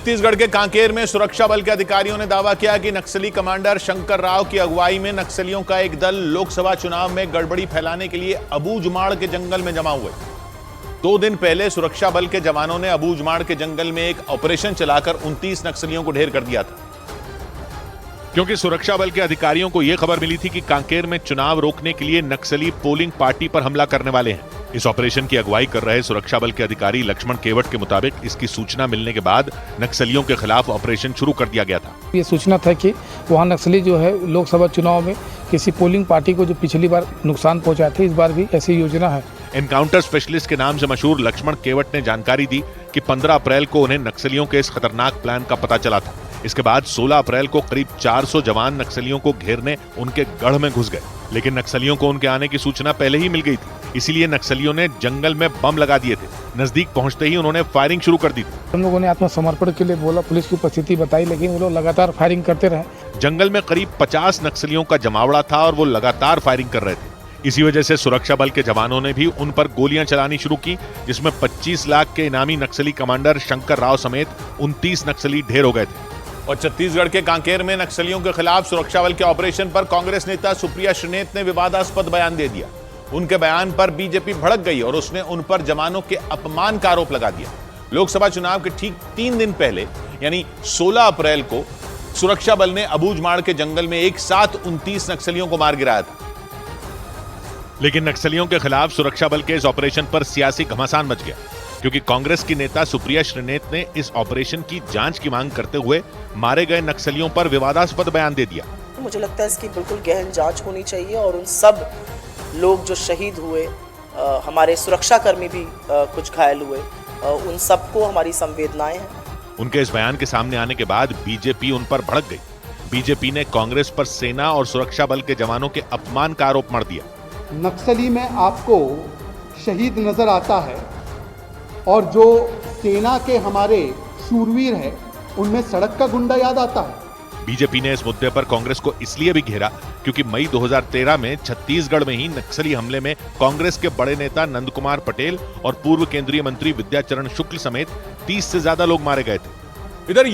छत्तीसगढ़ के कांकेर में सुरक्षा बल के अधिकारियों ने दावा किया कि नक्सली कमांडर शंकर राव की अगुवाई में नक्सलियों का एक दल लोकसभा चुनाव में गड़बड़ी फैलाने के लिए अबूझमाड़ के जंगल में जमा हुए। 2 दिन पहले सुरक्षा बल के जवानों ने अबूझमाड़ के जंगल में एक ऑपरेशन चलाकर 29 नक्सलियों को ढेर कर दिया था। क्योंकि सुरक्षा बल के अधिकारियों को यह खबर मिली थी कि कांकेर में चुनाव रोकने के लिए नक्सली पोलिंग पार्टी पर हमला करने वाले हैं। इस ऑपरेशन की अगुवाई कर रहे सुरक्षा बल के अधिकारी लक्ष्मण केवट के मुताबिक इसकी सूचना मिलने के बाद नक्सलियों के खिलाफ ऑपरेशन शुरू कर दिया गया था। ये सूचना था कि वहाँ नक्सली जो है लोकसभा चुनाव में किसी पोलिंग पार्टी को जो पिछली बार नुकसान पहुंचाए थे, इस बार भी ऐसी योजना है। एनकाउंटर स्पेशलिस्ट के नाम से मशहूर लक्ष्मण केवट ने जानकारी दी कि 15 अप्रैल को उन्हें नक्सलियों के इस खतरनाक प्लान का पता चला था। इसके बाद 16 अप्रैल को करीब 400 जवान नक्सलियों को घेरने उनके गढ़ में घुस गए, लेकिन नक्सलियों को उनके आने की सूचना पहले ही मिल गई थी। इसीलिए नक्सलियों ने जंगल में बम लगा दिए थे। नजदीक पहुंचते ही उन्होंने फायरिंग शुरू कर दी थी। हम लोगों ने आत्मसमर्पण के लिए बोला, पुलिस की उपस्थिति बताई, लेकिन वो लोग लगातार फायरिंग करते रहे। जंगल में करीब 50 नक्सलियों का जमावड़ा था और वो लगातार फायरिंग कर रहे थे। इसी वजह से सुरक्षा बल के जवानों ने भी उन पर गोलियां चलानी शुरू की, जिसमें 25 लाख के इनामी नक्सली कमांडर शंकर राव समेत 29 नक्सली ढेर हो गए थे। और छत्तीसगढ़ के कांकेर में नक्सलियों के खिलाफ सुरक्षा बल के ऑपरेशन पर कांग्रेस नेता सुप्रिया श्रीनेत ने विवादास्पद बयान दे दिया। उनके बयान पर बीजेपी भड़क गई और उसने उन पर जवानों के अपमान का आरोप लगा दिया। लोकसभा चुनाव के ठीक 3 दिन पहले यानी 16 अप्रैल को सुरक्षा बल ने अबूझमाड़ के जंगल में एक साथ 29 नक्सलियों को मार गिराया था। लेकिन नक्सलियों के खिलाफ सुरक्षा बल के इस ऑपरेशन पर सियासी घमासान मच गया, क्योंकि कांग्रेस की नेता सुप्रिया श्रीनेत ने इस ऑपरेशन की जांच की मांग करते हुए मारे गए नक्सलियों पर विवादास्पद बयान दे दिया। मुझे लगता है इसकी बिल्कुल गहन जांच होनी चाहिए और उन सब लोग जो शहीद हुए, हमारे सुरक्षाकर्मी भी कुछ घायल हुए, उन सबको हमारी संवेदनाएं हैं। उनके इस बयान के सामने आने के बाद बीजेपी उन पर भड़क गई। बीजेपी ने कांग्रेस पर सेना और सुरक्षा बल के जवानों के अपमान का आरोप मढ़ दिया। नक्सली में आपको शहीद नजर आता है और जो सेना के हमारे शूरवीर हैं उनमें सड़क का गुंडा याद आता है। बीजेपी ने इस मुद्दे पर कांग्रेस को इसलिए भी घेरा क्योंकि मई 2013 में छत्तीसगढ़ में ही नक्सली हमले में कांग्रेस के बड़े नेता नंद कुमार पटेल और पूर्व केंद्रीय मंत्री विद्याचरण शुक्ल समेत 30 से ज्यादा लोग मारे गए थे। इधर